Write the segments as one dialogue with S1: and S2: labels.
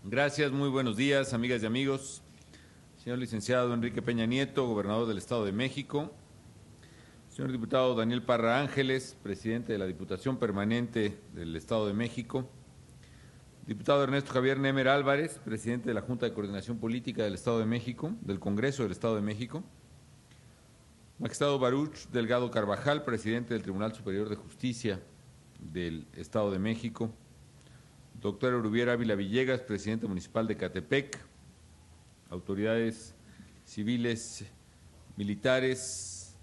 S1: Gracias, muy buenos días, amigas y amigos. Señor licenciado Enrique Peña Nieto, gobernador del Estado de México. Señor diputado Daniel Parra Ángeles, presidente de la Diputación Permanente del Estado de México. Diputado Ernesto Javier Nemer Álvarez, presidente de la Junta de Coordinación Política del Estado de México, del Congreso del Estado de México. Magistrado Baruch Delgado Carvajal, presidente del Tribunal Superior de Justicia del Estado de México. Doctor Erubiel Ávila Villegas, presidente municipal de Ecatepec. Autoridades civiles, militares,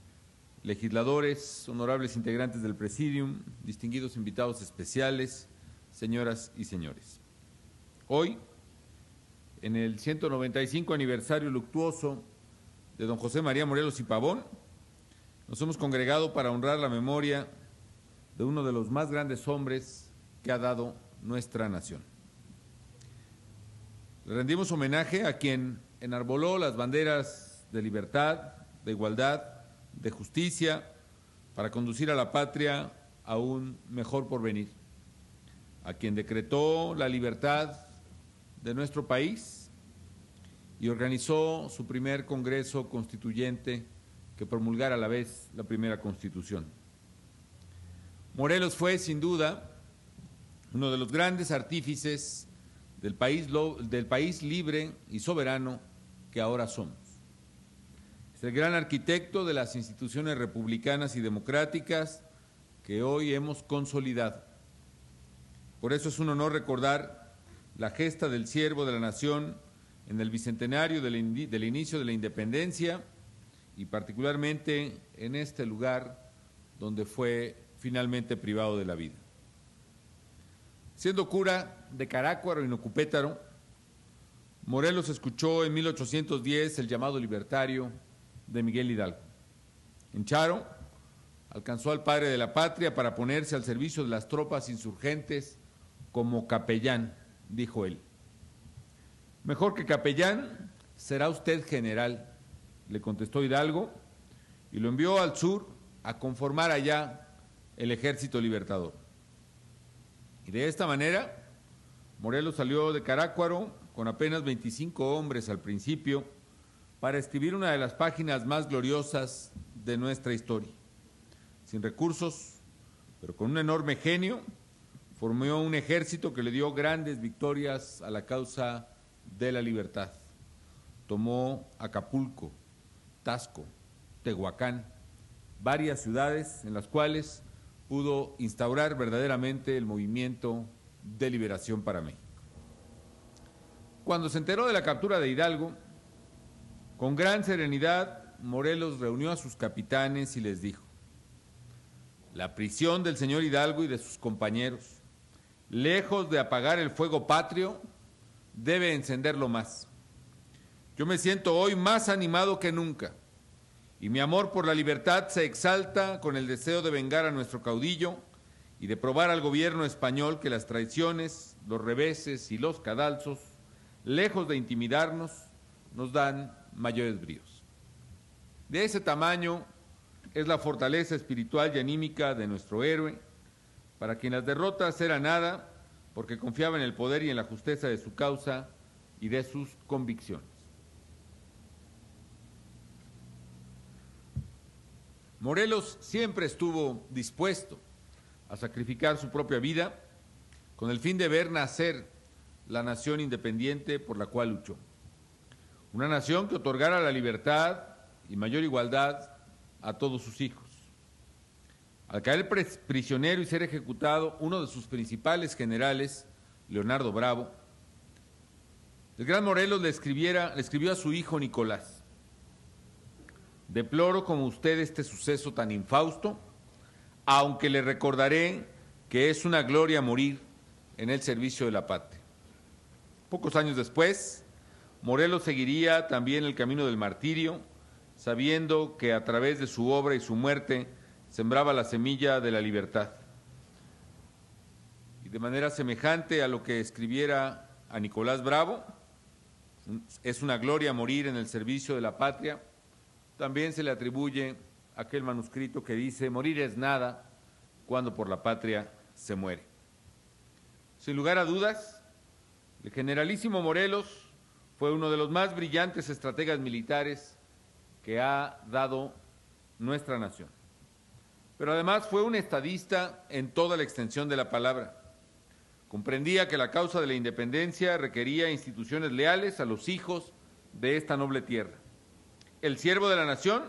S1: legisladores, honorables integrantes del Presidium, distinguidos invitados especiales, señoras y señores. Hoy, en el 195 aniversario luctuoso de don José María Morelos y Pavón, nos hemos congregado para honrar la memoria de uno de los más grandes hombres que ha dado nuestra nación. Le rendimos homenaje a quien enarboló las banderas de libertad, de igualdad, de justicia, para conducir a la patria a un mejor porvenir, a quien decretó la libertad de nuestro país y organizó su primer Congreso Constituyente que promulgara a la vez la primera Constitución. Morelos fue, sin duda, uno de los grandes artífices del país libre y soberano que ahora somos. Es el gran arquitecto de las instituciones republicanas y democráticas que hoy hemos consolidado. Por eso es un honor recordar la gesta del siervo de la nación en el bicentenario del inicio de la independencia y particularmente en este lugar donde fue finalmente privado de la vida. Siendo cura de Carácuaro y Nocupétaro, Morelos escuchó en 1810 el llamado libertario de Miguel Hidalgo. En Charo, alcanzó al padre de la patria para ponerse al servicio de las tropas insurgentes como capellán, dijo él. Mejor que capellán, será usted general, le contestó Hidalgo, y lo envió al sur a conformar allá el Ejército Libertador. Y de esta manera, Morelos salió de Carácuaro con apenas 25 hombres al principio para escribir una de las páginas más gloriosas de nuestra historia. Sin recursos, pero con un enorme genio, formó un ejército que le dio grandes victorias a la causa de la libertad. Tomó Acapulco, Taxco, Tehuacán, varias ciudades en las cuales pudo instaurar verdaderamente el movimiento de liberación para México. Cuando se enteró de la captura de Hidalgo, con gran serenidad, Morelos reunió a sus capitanes y les dijo: la prisión del señor Hidalgo y de sus compañeros, lejos de apagar el fuego patrio, debe encenderlo más. Yo me siento hoy más animado que nunca, y mi amor por la libertad se exalta con el deseo de vengar a nuestro caudillo y de probar al gobierno español que las traiciones, los reveses y los cadalzos, lejos de intimidarnos, nos dan mayores bríos. De ese tamaño es la fortaleza espiritual y anímica de nuestro héroe, para quien las derrotas eran nada, porque confiaba en el poder y en la justeza de su causa y de sus convicciones. Morelos siempre estuvo dispuesto a sacrificar su propia vida con el fin de ver nacer la nación independiente por la cual luchó. Una nación que otorgara la libertad y mayor igualdad a todos sus hijos. Al caer prisionero y ser ejecutado uno de sus principales generales, Leonardo Bravo, el gran Morelos le escribió a su hijo Nicolás: deploro como usted este suceso tan infausto, aunque le recordaré que es una gloria morir en el servicio de la patria. Pocos años después, Morelos seguiría también el camino del martirio, sabiendo que a través de su obra y su muerte sembraba la semilla de la libertad. Y de manera semejante a lo que escribiera a Nicolás Bravo, es una gloria morir en el servicio de la patria, también se le atribuye aquel manuscrito que dice: morir es nada cuando por la patria se muere. Sin lugar a dudas, El generalísimo Morelos fue uno de los más brillantes estrategas militares que ha dado nuestra nación. Pero además fue un estadista en toda la extensión de la palabra. Comprendía que la causa de la independencia requería instituciones leales a los hijos de esta noble tierra. El siervo de la nación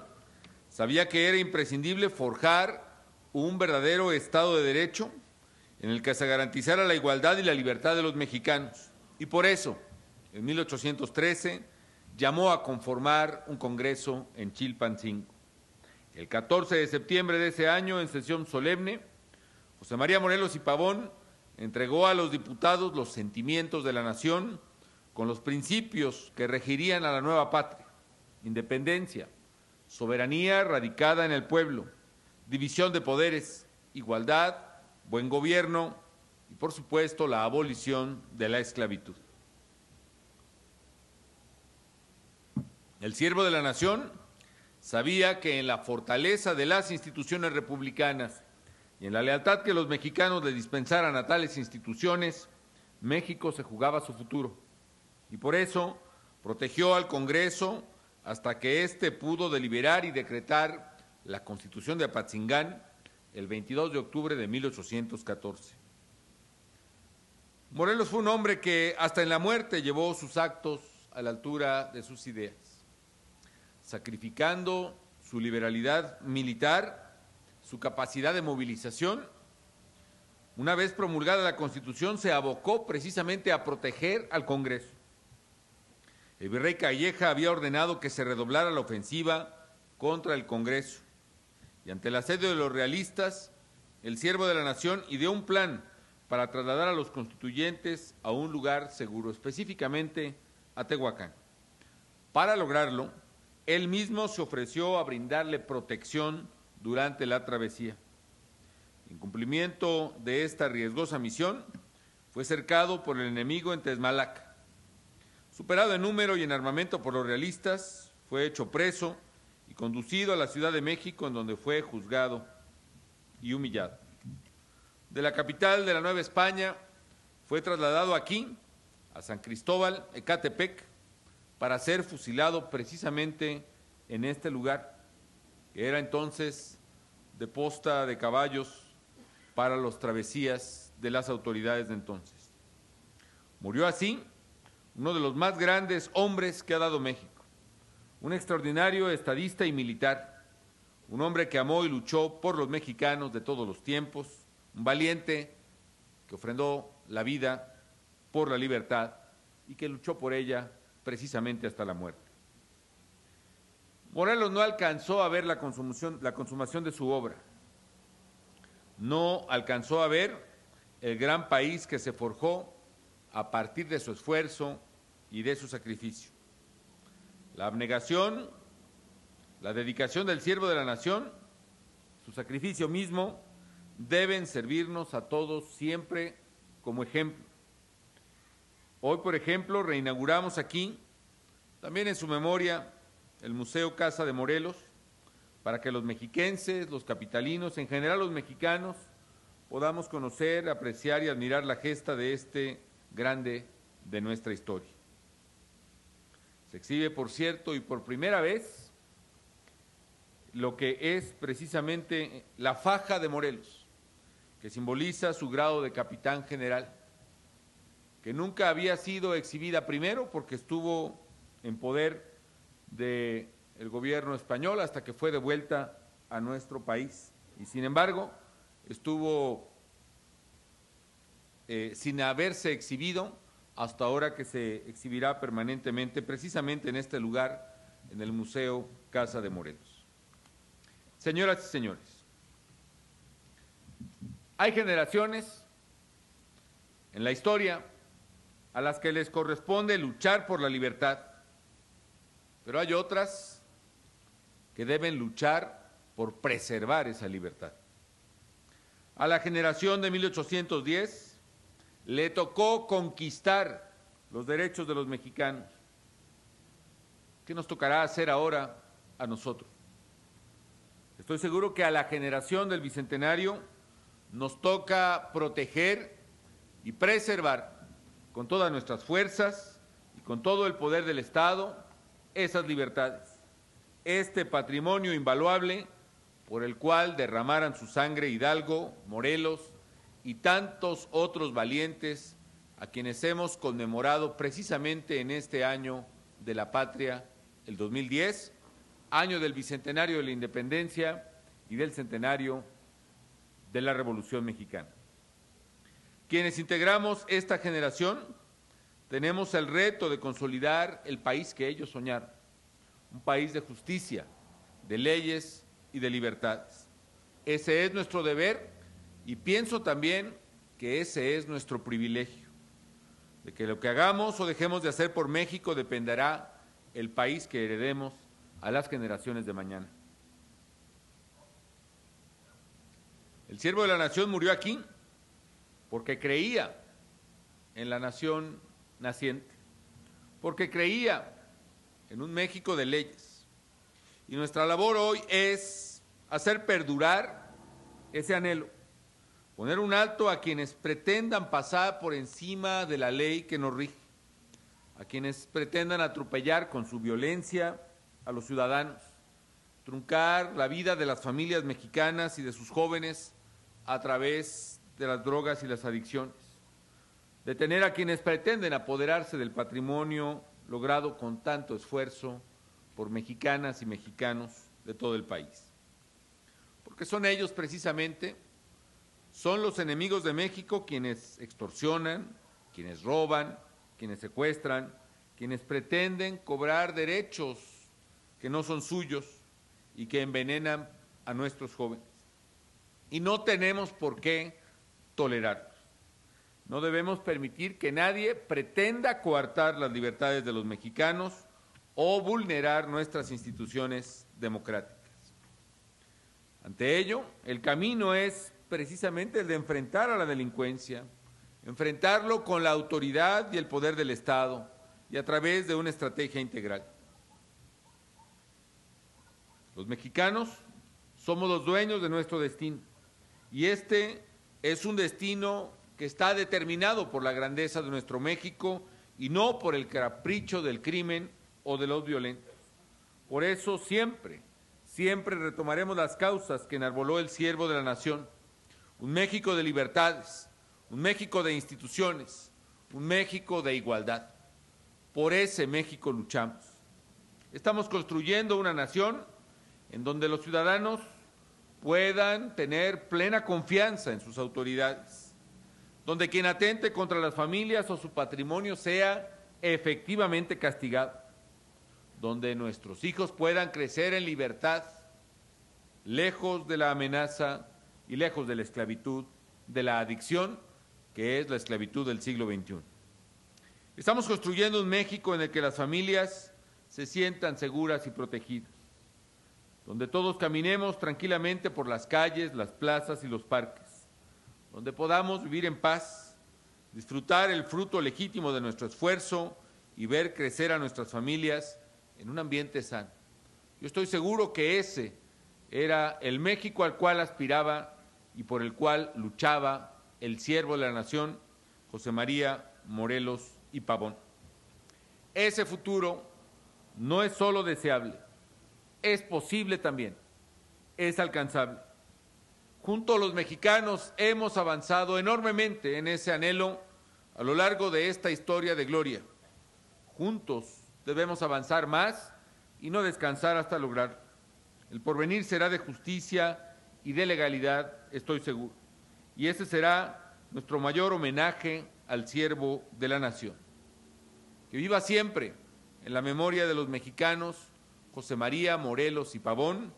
S1: sabía que era imprescindible forjar un verdadero Estado de Derecho en el que se garantizara la igualdad y la libertad de los mexicanos. Y por eso, en 1813, llamó a conformar un congreso en Chilpancingo. El 14 de septiembre de ese año, en sesión solemne, José María Morelos y Pavón entregó a los diputados los sentimientos de la nación con los principios que regirían a la nueva patria: independencia, soberanía radicada en el pueblo, división de poderes, igualdad, buen gobierno y, por supuesto, la abolición de la esclavitud. El siervo de la nación sabía que en la fortaleza de las instituciones republicanas y en la lealtad que los mexicanos le dispensaran a tales instituciones, México se jugaba su futuro. Y por eso protegió al Congreso hasta que éste pudo deliberar y decretar la Constitución de Apatzingán el 22 de octubre de 1814. Morelos fue un hombre que hasta en la muerte llevó sus actos a la altura de sus ideas, sacrificando su liberalidad militar, su capacidad de movilización. Una vez promulgada la Constitución, se abocó precisamente a proteger al Congreso. El virrey Calleja había ordenado que se redoblara la ofensiva contra el Congreso, y ante el asedio de los realistas, el siervo de la nación ideó un plan para trasladar a los constituyentes a un lugar seguro, específicamente a Tehuacán. Para lograrlo, él mismo se ofreció a brindarle protección durante la travesía. En cumplimiento de esta riesgosa misión, fue cercado por el enemigo en Tesmalaca. Superado en número y en armamento por los realistas, fue hecho preso y conducido a la Ciudad de México, en donde fue juzgado y humillado. De la capital de la Nueva España fue trasladado aquí, a San Cristóbal, Ecatepec, para ser fusilado precisamente en este lugar, que era entonces de posta de caballos para las travesías de las autoridades de entonces. Murió así uno de los más grandes hombres que ha dado México, un extraordinario estadista y militar, un hombre que amó y luchó por los mexicanos de todos los tiempos, un valiente que ofrendó la vida por la libertad y que luchó por ella precisamente hasta la muerte. Morelos no alcanzó a ver la consumación de su obra, no alcanzó a ver el gran país que se forjó a partir de su esfuerzo y de su sacrificio. La abnegación, la dedicación del siervo de la nación, su sacrificio mismo, deben servirnos a todos siempre como ejemplo. Hoy, por ejemplo, reinauguramos aquí, también en su memoria, el Museo Casa de Morelos, para que los mexiquenses, los capitalinos, en general los mexicanos, podamos conocer, apreciar y admirar la gesta de este grande de nuestra historia. Se exhibe, por cierto, y por primera vez, lo que es precisamente la faja de Morelos, que simboliza su grado de capitán general, que nunca había sido exhibida primero porque estuvo en poder del gobierno español hasta que fue devuelta a nuestro país, y sin embargo estuvo sin haberse exhibido hasta ahora, que se exhibirá permanentemente precisamente en este lugar, en el Museo Casa de Morelos. Señoras y señores, hay generaciones en la historia a las que les corresponde luchar por la libertad, pero hay otras que deben luchar por preservar esa libertad. A la generación de 1810 le tocó conquistar los derechos de los mexicanos. ¿Qué nos tocará hacer ahora a nosotros? Estoy seguro que a la generación del Bicentenario nos toca proteger y preservar con todas nuestras fuerzas y con todo el poder del Estado esas libertades, este patrimonio invaluable por el cual derramaran su sangre Hidalgo, Morelos y tantos otros valientes a quienes hemos conmemorado precisamente en este año de la patria, el 2010, año del bicentenario de la independencia y del centenario de la Revolución Mexicana. Quienes integramos esta generación tenemos el reto de consolidar el país que ellos soñaron, un país de justicia, de leyes y de libertades. Ese es nuestro deber y pienso también que ese es nuestro privilegio, de que lo que hagamos o dejemos de hacer por México dependerá el país que heredemos a las generaciones de mañana. El siervo de la nación murió aquí porque creía en la nación naciente, porque creía en un México de leyes. Y nuestra labor hoy es hacer perdurar ese anhelo, poner un alto a quienes pretendan pasar por encima de la ley que nos rige, a quienes pretendan atropellar con su violencia a los ciudadanos, truncar la vida de las familias mexicanas y de sus jóvenes a través de las drogas y las adicciones, detener a quienes pretenden apoderarse del patrimonio logrado con tanto esfuerzo por mexicanas y mexicanos de todo el país. Porque son ellos precisamente, son los enemigos de México quienes extorsionan, quienes roban, quienes secuestran, quienes pretenden cobrar derechos que no son suyos y que envenenan a nuestros jóvenes. Y no tenemos por qué tolerarlos. No debemos permitir que nadie pretenda coartar las libertades de los mexicanos o vulnerar nuestras instituciones democráticas. Ante ello, el camino es precisamente el de enfrentar a la delincuencia, enfrentarlo con la autoridad y el poder del Estado y a través de una estrategia integral. Los mexicanos somos los dueños de nuestro destino y este es un destino que está determinado por la grandeza de nuestro México y no por el capricho del crimen o de los violentos. Por eso siempre retomaremos las causas que enarboló el siervo de la nación, un México de libertades, un México de instituciones, un México de igualdad. Por ese México luchamos. Estamos construyendo una nación en donde los ciudadanos puedan tener plena confianza en sus autoridades, donde quien atente contra las familias o su patrimonio sea efectivamente castigado, donde nuestros hijos puedan crecer en libertad, lejos de la amenaza y lejos de la esclavitud, de la adicción, que es la esclavitud del siglo XXI. Estamos construyendo un México en el que las familias se sientan seguras y protegidas, donde todos caminemos tranquilamente por las calles, las plazas y los parques, donde podamos vivir en paz, disfrutar el fruto legítimo de nuestro esfuerzo y ver crecer a nuestras familias en un ambiente sano. Yo estoy seguro que ese era el México al cual aspiraba y por el cual luchaba el siervo de la nación, José María Morelos y Pavón. Ese futuro no es solo deseable, es posible también, es alcanzable. Junto a los mexicanos hemos avanzado enormemente en ese anhelo a lo largo de esta historia de gloria. Juntos debemos avanzar más y no descansar hasta lograrlo. El porvenir será de justicia y de legalidad, estoy seguro. Y ese será nuestro mayor homenaje al siervo de la nación. Que viva siempre en la memoria de los mexicanos José María Morelos y Pavón,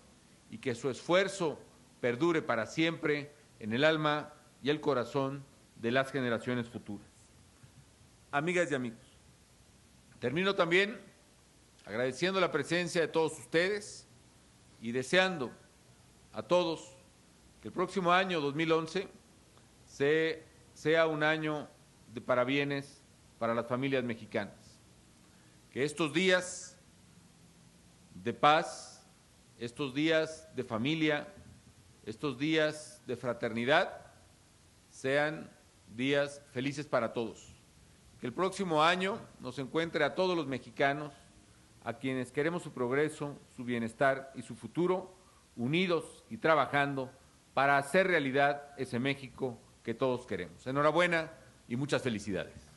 S1: y que su esfuerzo perdure para siempre en el alma y el corazón de las generaciones futuras. Amigas y amigos, termino también agradeciendo la presencia de todos ustedes y deseando a todos que el próximo año 2011 sea un año de parabienes para las familias mexicanas. Que estos días de paz, estos días de familia, estos días de fraternidad, sean días felices para todos Que el próximo año nos encuentre a todos los mexicanos, a quienes queremos su progreso, su bienestar y su futuro, unidos y trabajando para hacer realidad ese México que todos queremos. Enhorabuena y muchas felicidades.